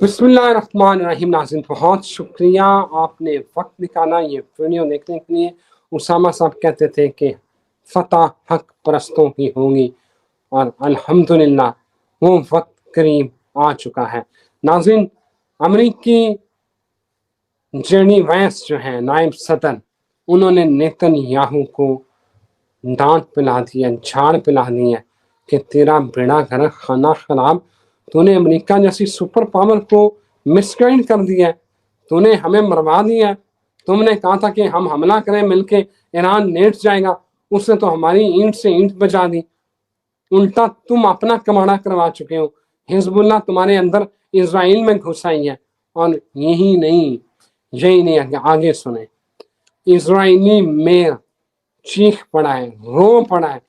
بسم اللہ الرحمن الرحیم. ناظرین بہت شکریہ آپ نے وقت نکالا یہ ویڈیو دیکھنے کے لیے. اسامہ صاحب کہتے تھے کہ فتح حق پرستوں کی ہوگی اور الحمدللہ وہ وقت قریب آ چکا ہے. ناظرین امریکی جے ڈی وینس جو ہیں نائب صدر، انہوں نے نیتن یاہو کو ڈانٹ پلا دی ہے، جھاڑ پلا دی ہے کہ تیرا بیڑا گھر خانہ خراب، تو نے امریکہ جیسی سپر پاور کو مس گائیڈ کر دیا ہے، تو نے ہمیں مروا دیا ہے. تم نے کہا تھا کہ ہم حملہ کریں مل کے، ایران لیٹ جائے گا، اس نے تو ہماری اینٹ سے اینٹ بجا دی. الٹا تم اپنا کماڑا کروا چکے ہو. حزب اللہ تمہارے اندر اسرائیل میں گھس آئی ہے. اور یہی نہیں آگے سنیں. اسرائیلی میئر چیخ پڑا ہے، رو پڑا ہے.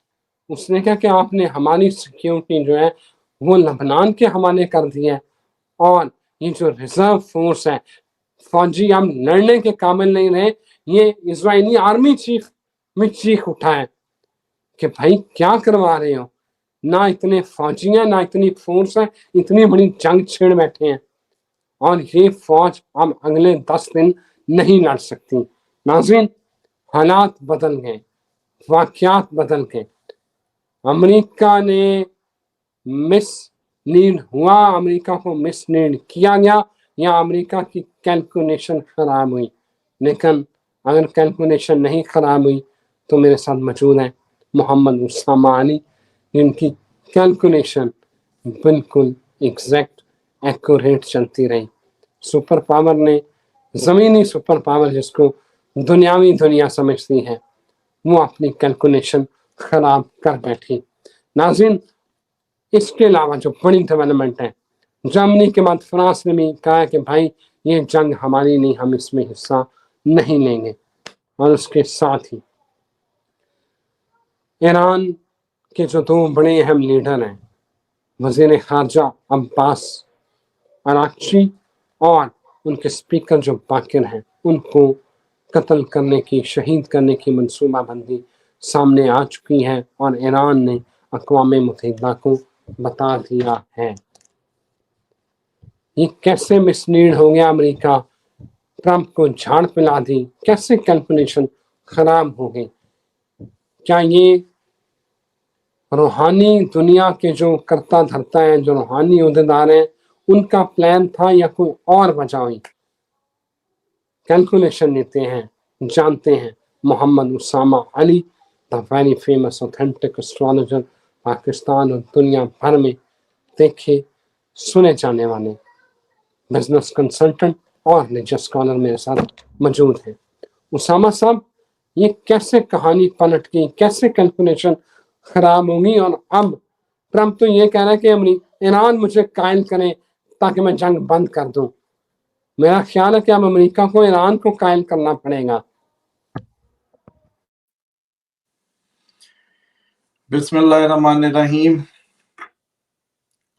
اس نے کہا کہ آپ نے ہماری سیکیورٹی جو ہے وہ لبنان کے حوالے کر دی ہے، اور یہ جو ریزرو فورس ہے، فوجی ہم لڑنے کے قابل نہیں رہے. یہ اسرائیلی آرمی چیف میں چیخ اٹھا ہے کہ بھائی کیا کروا رہے ہو، نہ اتنے فوجی ہیں نہ اتنی فورس ہے، اتنی بڑی جنگ چھیڑ بیٹھے ہیں، اور یہ فوج اب اگلے 10 دن نہیں لڑ سکتی. ناظرین حالات بدل گئے، واقعات بدل گئے. امریکہ نے مس لیڈ ہوا، امریکہ کو مس لیڈ کیا گیا، یا امریکہ کی کیلکولیشن خراب ہوئی. لیکن اگر کیلکولیشن نہیں خراب ہوئی تو میرے ساتھ موجود ہیں محمد اسامہ علی، جن کی کیلکولیشن بالکل ایگزیکٹ ایکوریٹ چلتی رہی. سپر پاور نے، زمینی سپر پاور جس کو دنیاوی دنیا سمجھتی ہے، وہ اپنی کیلکولیشن خراب کر بیٹھی. ناظرین اس کے علاوہ جو بڑی ڈیولپمنٹ ہے، جرمنی کے بعد فرانس نے بھی کہا کہ بھائی یہ جنگ ہماری نہیں، ہم اس میں حصہ نہیں لیں گے. اور اس کے ساتھ ہی ایران کے جو 2 بڑے اہم لیڈر ہیں، وزیر خارجہ عباس اراغچی اور ان کے سپیکر جو باقر ہیں، ان کو قتل کرنے کی، شہید کرنے کی منصوبہ بندی سامنے آ چکی ہے، اور ایران نے اقوام متحدہ کو بتا دیا ہے. یہ کیسے مسلیڈ ہو گیا امریکہ، ٹرمپ کو جھاڑ پلا دی، کیسے کیلکولیشن خراب ہو گئی. کیا یہ روحانی دنیا کے جو کرتا دھرتا ہے، جو روحانی عہدیدار ہیں، ان کا پلان تھا یا کوئی اور وجہ ہوئی؟ کیلکولیشن لیتے ہیں، جانتے ہیں. Muhammad Usama Ali, the very famous authentic astrologer, Pakistan اور دنیا بھر میں دیکھے سنے جانے والے بزنس کنسلٹنٹ اور ریلیجس اسکالر میرے ساتھ موجود ہیں. اسامہ صاحب یہ کیسے کہانی پلٹ گئی، کیسے کیلکولیشن خراب ہوگی، اور اب ٹرمپ تو یہ کہہ رہا ہے کہ ایران مجھے قائل کرے تاکہ میں جنگ بند کر دوں. میرا خیال ہے کہ اب امریکہ کو ایران کو قائل کرنا پڑے گا. بسم اللہ الرحمن الرحیم،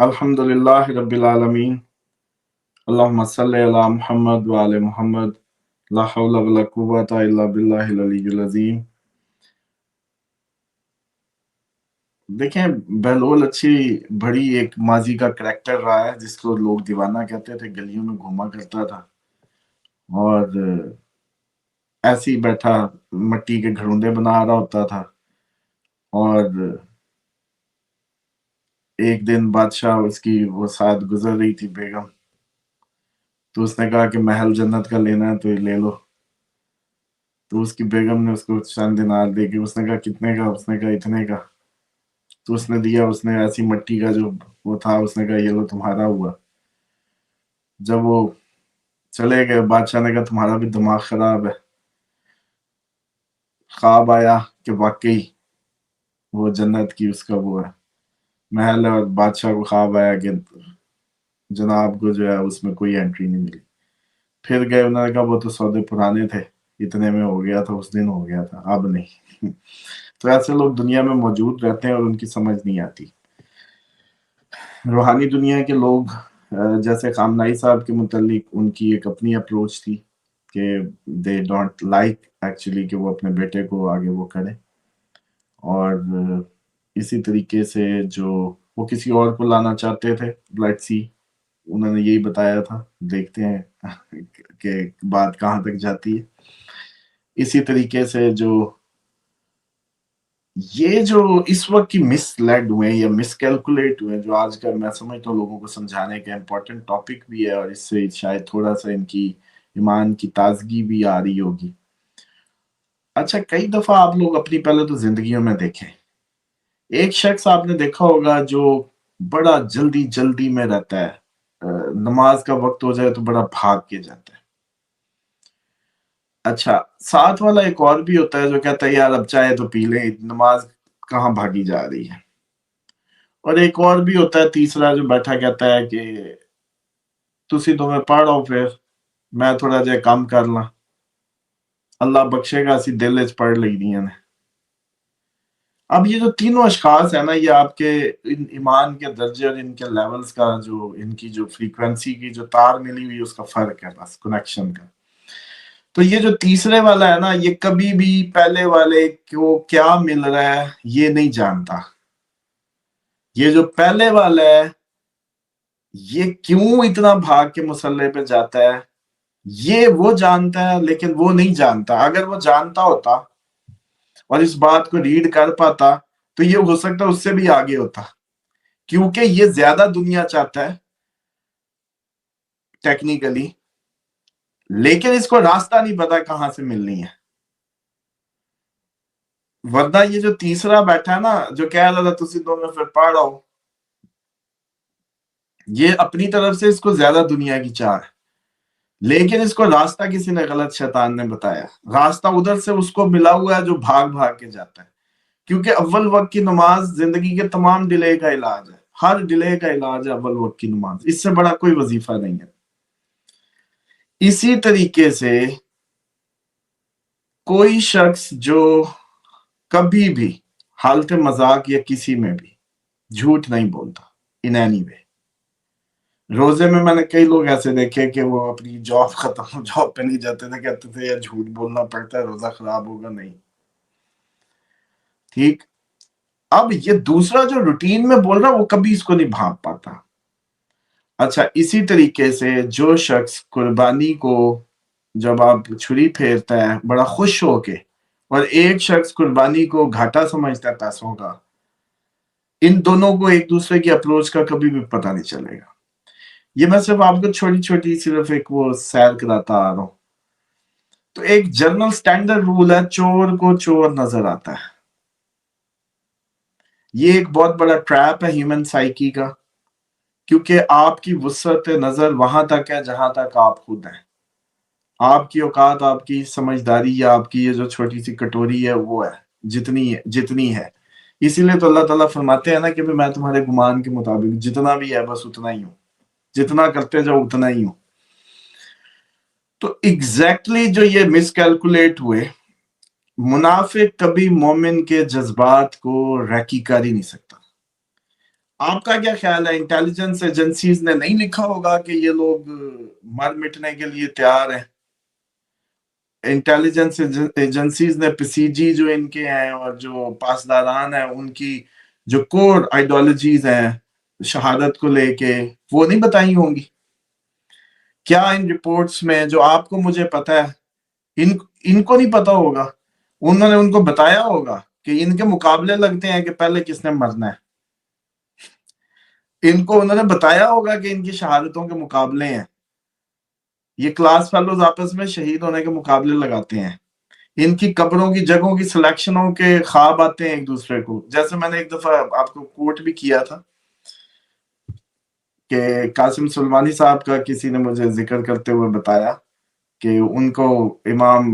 الحمدللہ رب العالمین، اللہم صلی علی محمد وعلی محمد، لا حول ولا قوۃ الا باللہ العلی العظیم. دیکھیں بہلول اچھی بڑی ایک ماضی کا کریکٹر رہا ہے جس کو لوگ دیوانہ کہتے تھے، گلیوں میں گھوما کرتا تھا اور ایسے ہی بیٹھا مٹی کے گھروندے بنا رہا ہوتا تھا. اور ایک دن بادشاہ اس کی وہ ساتھ گزر رہی تھی بیگم، تو اس نے کہا کہ محل جنت کا لینا ہے تو یہ لے لو. تو اس کی بیگم نے اس کو چند دینار دے کے، اس نے کہا کتنے کا؟ اس نے کہا اتنے کا. تو اس نے دیا، اس نے ایسی مٹی کا جو وہ تھا، اس نے کہا یہ لو تمہارا ہوا. جب وہ چلے گئے، بادشاہ نے کہا تمہارا بھی دماغ خراب ہے. خواب آیا کہ واقعی وہ جنت کی اس کا وہ ہے محل ہے، اور بادشاہ کو خواب آیا کہ جناب کو جو ہے اس میں کوئی انٹری نہیں ملی. پھر گئے، انہوں نے کہا وہ تو سودے پرانے تھے، اتنے میں ہو گیا تھا، اس دن ہو گیا تھا، اب نہیں. تو ایسے لوگ دنیا میں موجود رہتے ہیں اور ان کی سمجھ نہیں آتی. روحانی دنیا کے لوگ جیسے خامنائی صاحب کے متعلق ان کی ایک اپنی اپروچ تھی کہ دے ڈونٹ لائک ایکچولی کہ وہ اپنے بیٹے کو آگے وہ کریں، اور اسی طریقے سے جو وہ کسی اور کو لانا چاہتے تھے، لیٹس سی انہوں نے یہی بتایا تھا، دیکھتے ہیں کہ بات کہاں تک جاتی ہے۔ اسی طریقے سے جو اس وقت کی مس لیڈ ہوئے یا مس کیلکولیٹ ہوئے، جو آج کل میں سمجھتا ہوں لوگوں کو سمجھانے کا امپورٹنٹ ٹاپک بھی ہے، اور اس سے شاید تھوڑا سا ان کی ایمان کی تازگی بھی آ رہی ہوگی۔ اچھا، کئی دفعہ آپ لوگ اپنی پہلے تو زندگیوں میں دیکھیں، ایک شخص آپ نے دیکھا ہوگا جو بڑا جلدی میں رہتا ہے، نماز کا وقت ہو جائے تو بڑا بھاگ کے جاتا ہے۔ اچھا، ساتھ والا ایک اور بھی ہوتا ہے جو کہتا ہے یار اب چائے تو پی لیں، نماز کہاں بھاگی جا رہی ہے۔ اور ایک اور بھی ہوتا ہے تیسرا جو بیٹھا کہتا ہے کہ تسی تو میں پڑھو، پھر میں تھوڑا جہا کام کر لاں، اللہ بخشے گا، اسی دل وچ پڑھ لئی دیاں نے۔ اب یہ جو تینوں اشخاص ہیں نا، یہ آپ کے ایمان کے درجے اور ان کے لیولز کا، جو ان کی جو فریکوینسی کی جو تار ملی ہوئی اس کا فرق ہے، بس کنیکشن کا۔ تو یہ جو تیسرے والا ہے نا، یہ کبھی بھی پہلے والے کو کیا مل رہا ہے یہ نہیں جانتا۔ یہ جو پہلے والا ہے یہ کیوں اتنا بھاگ کے مصلے پہ جاتا ہے یہ وہ جانتا ہے، لیکن وہ نہیں جانتا۔ اگر وہ جانتا ہوتا اور اس بات کو ریڈ کر پاتا تو یہ ہو سکتا اس سے بھی آگے ہوتا، کیونکہ یہ زیادہ دنیا چاہتا ہے ٹیکنیکلی، لیکن اس کو راستہ نہیں پتا کہاں سے ملنی ہے۔ ورنہ یہ جو تیسرا بیٹھا ہے نا، جو کہہ رہا تھا تسی دو میں پھر پڑھ رہا ہو، یہ اپنی طرف سے اس کو زیادہ دنیا کی چاہ ہے، لیکن اس کو راستہ کسی نے غلط شیطان نے بتایا۔ راستہ ادھر سے اس کو ملا ہوا ہے جو بھاگ بھاگ کے جاتا ہے، کیونکہ اول وقت کی نماز زندگی کے تمام ڈیلے کا علاج ہے۔ ہر ڈیلے کا علاج ہے اول وقت کی نماز، اس سے بڑا کوئی وظیفہ نہیں ہے۔ اسی طریقے سے کوئی شخص جو کبھی بھی حالت مذاق یا کسی میں بھی جھوٹ نہیں بولتا ان اینی وے۔ روزے میں نے کئی لوگ ایسے دیکھے کہ وہ اپنی جاب ختم، جاب پہ نہیں جاتے تھے، کہتے تھے یا جھوٹ بولنا پڑتا ہے، روزہ خراب ہوگا نہیں۔ ٹھیک، اب یہ دوسرا جو روٹین میں بول رہا وہ کبھی اس کو نہیں بھانپ پاتا۔ اچھا، اسی طریقے سے جو شخص قربانی کو جب آپ چھری پھیرتا ہے بڑا خوش ہو کے، اور ایک شخص قربانی کو گھاٹا سمجھتا ہے پیسوں کا، ان دونوں کو ایک دوسرے کی اپروچ کا کبھی بھی پتہ نہیں چلے گا۔ یہ میں صرف آپ کو چھوٹی چھوٹی صرف ایک وہ سیر کراتا آ رہا ہوں۔ تو ایک جنرل سٹینڈرڈ رول ہے، چور کو چور نظر آتا ہے۔ یہ ایک بہت بڑا ٹریپ ہے ہیومن سائیکی کا، کیونکہ آپ کی وسعت نظر وہاں تک ہے جہاں تک آپ خود ہیں۔ آپ کی اوقات، آپ کی سمجھداری یا آپ کی یہ جو چھوٹی سی کٹوری ہے وہ ہے جتنی ہے۔ اسی لیے تو اللہ تعالیٰ فرماتے ہیں نا کہ میں تمہارے گمان کے مطابق جتنا بھی ہے بس اتنا ہی ہوں، جتنا کرتے جاؤ اتنا ہی ہوں۔ تو ایگزیکٹلی جو یہ مس کیلکولیٹ ہوئے، منافق کبھی مومن کے جذبات کو ریکی کر ہی نہیں سکتا۔ آپ کا کیا خیال ہے، انٹیلیجنس ایجنسیز نے نہیں لکھا ہوگا کہ یہ لوگ مر مٹنے کے لیے تیار ہیں؟ انٹیلیجنس ایجنسیز نے پسیجی جو ان کے ہیں اور جو پاسداران ہیں ان کی جو کور آئیڈیالوجیز ہیں شہادت کو لے کے، وہ نہیں بتائی ہوں گی؟ کیا ان رپورٹس میں جو آپ کو مجھے پتا ہے ان کو نہیں پتا ہوگا؟ انہوں نے ان کو بتایا ہوگا کہ ان کے مقابلے لگتے ہیں کہ پہلے کس نے مرنا ہے۔ ان کو انہوں نے بتایا ہوگا کہ ان کی شہادتوں کے مقابلے ہیں۔ یہ کلاس فیلوز آپس میں شہید ہونے کے مقابلے لگاتے ہیں، ان کی قبروں کی جگہوں کی سلیکشنوں کے خواب آتے ہیں ایک دوسرے کو۔ جیسے میں نے ایک دفعہ آپ کو کوٹ بھی کیا تھا کہ قاسم سلمانی صاحب کا کسی نے مجھے ذکر کرتے ہوئے بتایا کہ ان کو امام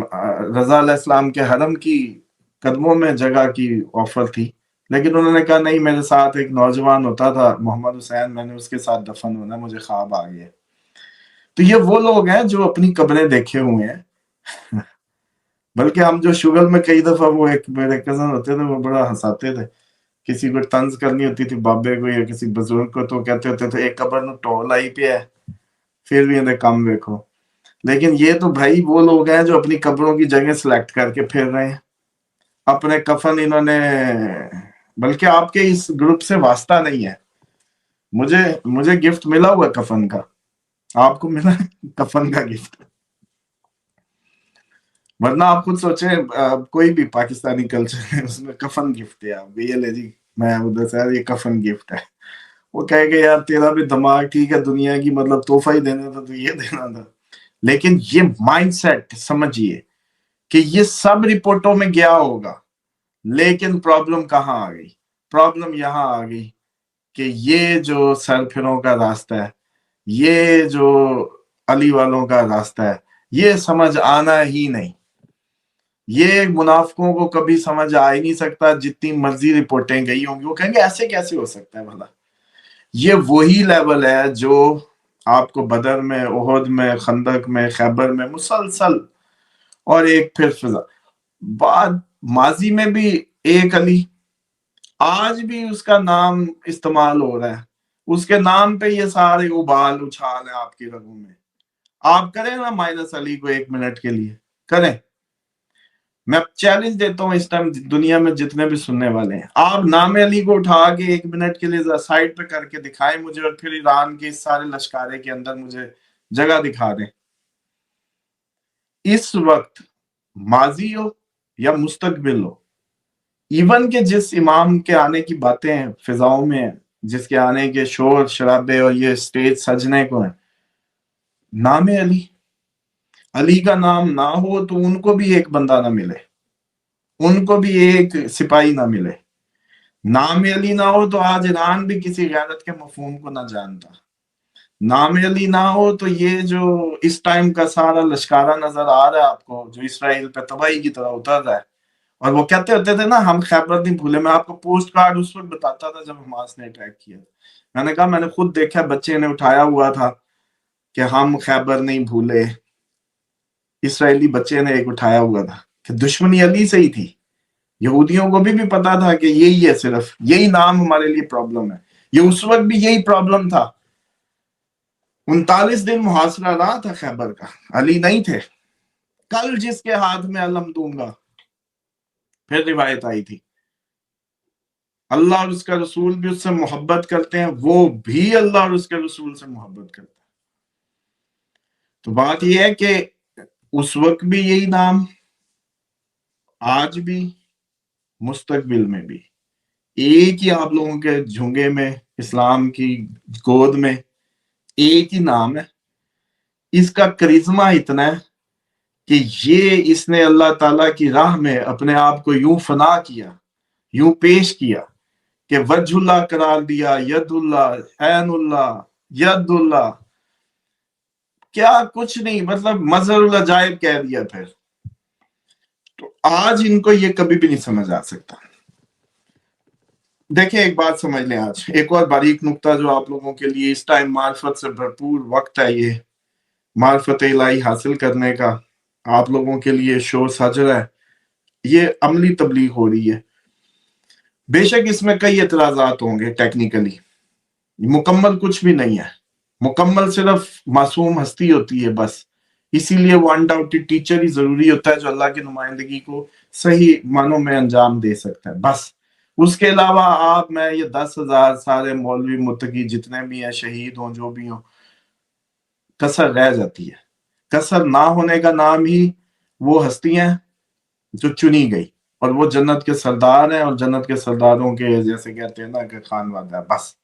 رضا علیہ السلام کے حرم کی قدموں میں جگہ کی آفر تھی، لیکن انہوں نے کہا نہیں، میرے ساتھ ایک نوجوان ہوتا تھا محمد حسین، میں نے اس کے ساتھ دفن ہونا، مجھے خواب آ گئے۔ تو یہ وہ لوگ ہیں جو اپنی قبریں دیکھے ہوئے ہیں۔ بلکہ ہم جو شگل میں کئی دفعہ، وہ ایک میرے کزن ہوتے تھے، وہ بڑا ہنساتے تھے، کسی کو طنز کرنی ہوتی تھی بابے کو یا کسی بزرگ کو، تو کہتے ہوتے تھے ایک قبر نو ٹول آئی پہ ہے پھر بھی انہیں کم دیکھو۔ لیکن یہ تو بھائی وہ لوگ ہیں جو اپنی قبروں کی جگہ سلیکٹ کر کے پھر رہے ہیں، اپنے کفن انہوں نے، بلکہ آپ کے اس گروپ سے واسطہ نہیں ہے۔ مجھے گفٹ ملا ہوا کفن کا، آپ کو ملا کفن کا گفٹ؟ ورنہ آپ خود سوچیں کوئی بھی پاکستانی کلچر ہے اس میں کفن گفٹ ہے، آپ یہ لے جی میں ادھر سے یہ کفن گفٹ ہے، وہ کہے گا یار تیرا بھی دماغ ٹھیک ہے، دنیا کی مطلب تحفہ ہی دینا تھا تو یہ دینا تھا. لیکن یہ مائنڈ سیٹ سمجھیے کہ یہ سب رپورٹوں میں گیا ہوگا، لیکن پرابلم کہاں آ گئی؟ پرابلم یہاں آ گئی کہ یہ جو سرفروں کا راستہ ہے، یہ جو علی والوں کا راستہ ہے، یہ سمجھ آنا ہی نہیں. یہ منافقوں کو کبھی سمجھ آ ہی نہیں سکتا، جتنی مرضی رپورٹیں گئی ہوں گی وہ کہیں گے ایسے کیسے ہو سکتا ہے بھلا. یہ وہی لیول ہے جو آپ کو بدر میں، احد میں، خندق میں، خیبر میں مسلسل، اور ایک پھر فضا بعد ماضی میں بھی ایک علی، آج بھی اس کا نام استعمال ہو رہا ہے، اس کے نام پہ یہ سارے ابال اچھال ہیں آپ کی رگوں میں. آپ کریں نا مائنس علی کو 1 منٹ کے لیے کریں. میں چیلنج دیتا ہوں اس ٹائم دنیا میں جتنے بھی سننے والے ہیں، آپ نام علی کو اٹھا کے 1 منٹ کے لیے سائڈ پہ کر کے دکھائیں مجھے، اور پھر ایران کے اس سارے لشکارے کے اندر مجھے جگہ دکھا دیں. اس وقت ماضی ہو یا مستقبل ہو، ایون کہ جس امام کے آنے کی باتیں ہیں فضاؤں میں ہیں، جس کے آنے کے شور شرابے اور یہ سٹیج سجنے کو ہیں، نام علی کا نام نہ ہو تو ان کو بھی ایک بندہ نہ ملے، ان کو بھی ایک سپاہی نہ ملے. نام علی نہ ہو تو آج ایران بھی کسی غیرت کے مفہوم کو نہ جانتا. نام علی نہ ہو تو یہ جو اس ٹائم کا سارا لشکارہ نظر آ رہا ہے آپ کو، جو اسرائیل پہ تباہی کی طرح اتر رہا ہے. اور وہ کہتے ہوتے تھے نا ہم خیبر نہیں بھولے. میں آپ کو پوسٹ کارڈ اس وقت بتاتا تھا جب حماس نے اٹیک کیا، میں نے کہا میں نے خود دیکھا بچے نے اٹھایا ہوا تھا کہ ہم خیبر نہیں بھولے. اسرائیلی بچے نے ایک اٹھایا ہوا تھا کہ دشمنی علی سے ہی تھی. یہودیوں کو بھی پتا تھا کہ یہی ہے، صرف یہی نام ہمارے لیے پرابلم ہے. یہ اس وقت بھی یہی پرابلم تھا. 39 دن محاصرہ رہا تھا خیبر کا، علی نہیں تھے. کل جس کے ہاتھ میں علم دوں گا، پھر روایت آئی تھی اللہ اور اس کا رسول بھی اس سے محبت کرتے ہیں، وہ بھی اللہ اور اس کے رسول سے محبت کرتے ہیں. تو بات یہ ہے کہ اس وقت بھی یہی نام، آج بھی، مستقبل میں بھی ایک ہی آپ لوگوں کے جھنگے میں، اسلام کی گود میں ایک ہی نام ہے. اس کا کرزمہ اتنا ہے کہ یہ اس نے اللہ تعالیٰ کی راہ میں اپنے آپ کو یوں فنا کیا، یوں پیش کیا کہ وجہ اللہ قرار دیا، ید اللہ، عین اللہ، ید اللہ، کیا کچھ نہیں، مطلب مظہر العجائب کہہ دیا. پھر تو آج ان کو یہ کبھی بھی نہیں سمجھ آ سکتا. دیکھیں ایک بات سمجھ لیں، آج ایک اور باریک نقطہ جو آپ لوگوں کے لیے اس ٹائم معرفت سے بھرپور وقت ہے، یہ معرفت الہی حاصل کرنے کا آپ لوگوں کے لیے شو ساجر ہے، یہ عملی تبلیغ ہو رہی ہے. بے شک اس میں کئی اعتراضات ہوں گے، ٹیکنیکلی مکمل کچھ بھی نہیں ہے. مکمل صرف معصوم ہستی ہوتی ہے بس. اسی لیے وہ انڈاؤٹڈ ٹیچر ہی ضروری ہوتا ہے جو اللہ کی نمائندگی کو صحیح معنوں میں انجام دے سکتا ہے بس. اس کے علاوہ آپ، میں، یہ 10,000 سارے مولوی متقی جتنے بھی ہیں، شہید ہوں جو بھی ہوں، کسر رہ جاتی ہے. کسر نہ ہونے کا نام ہی وہ ہستیاں جو چنی گئی، اور وہ جنت کے سردار ہیں، اور جنت کے سرداروں کے جیسے کہتے ہیں نا کہ خانوادہ ہے بس.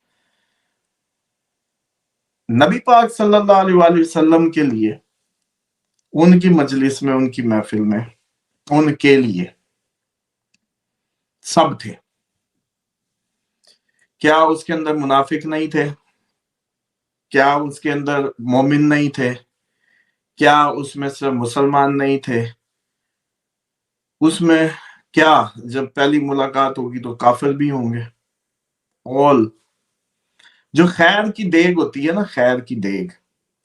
نبی پاک صلی اللہ علیہ وآلہ وسلم کے لیے، ان کی مجلس میں، ان کی محفل میں، ان کے لیے سب تھے. کیا اس کے اندر منافق نہیں تھے؟ کیا اس کے اندر مومن نہیں تھے؟ کیا اس میں سے مسلمان نہیں تھے؟ اس میں کیا جب پہلی ملاقات ہوگی تو کافر بھی ہوں گے؟ all جو خیر کی دیگ ہوتی ہے نا، خیر کی دیگ،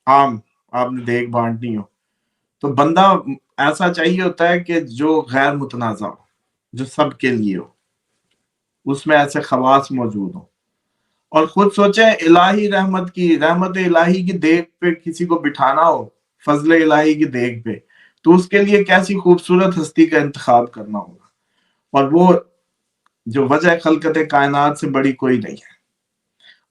عام آپ نے دیگ بانٹنی ہو تو بندہ ایسا چاہیے ہوتا ہے کہ جو غیر متنازع ہو، جو سب کے لیے ہو، اس میں ایسے خواص موجود ہوں. اور خود سوچیں الہی رحمت الہی کی دیگ پہ کسی کو بٹھانا ہو، فضل الہی کی دیگ پہ، تو اس کے لیے کیسی خوبصورت ہستی کا انتخاب کرنا ہوگا. اور وہ جو وجہ خلقت کائنات سے بڑی کوئی نہیں ہے.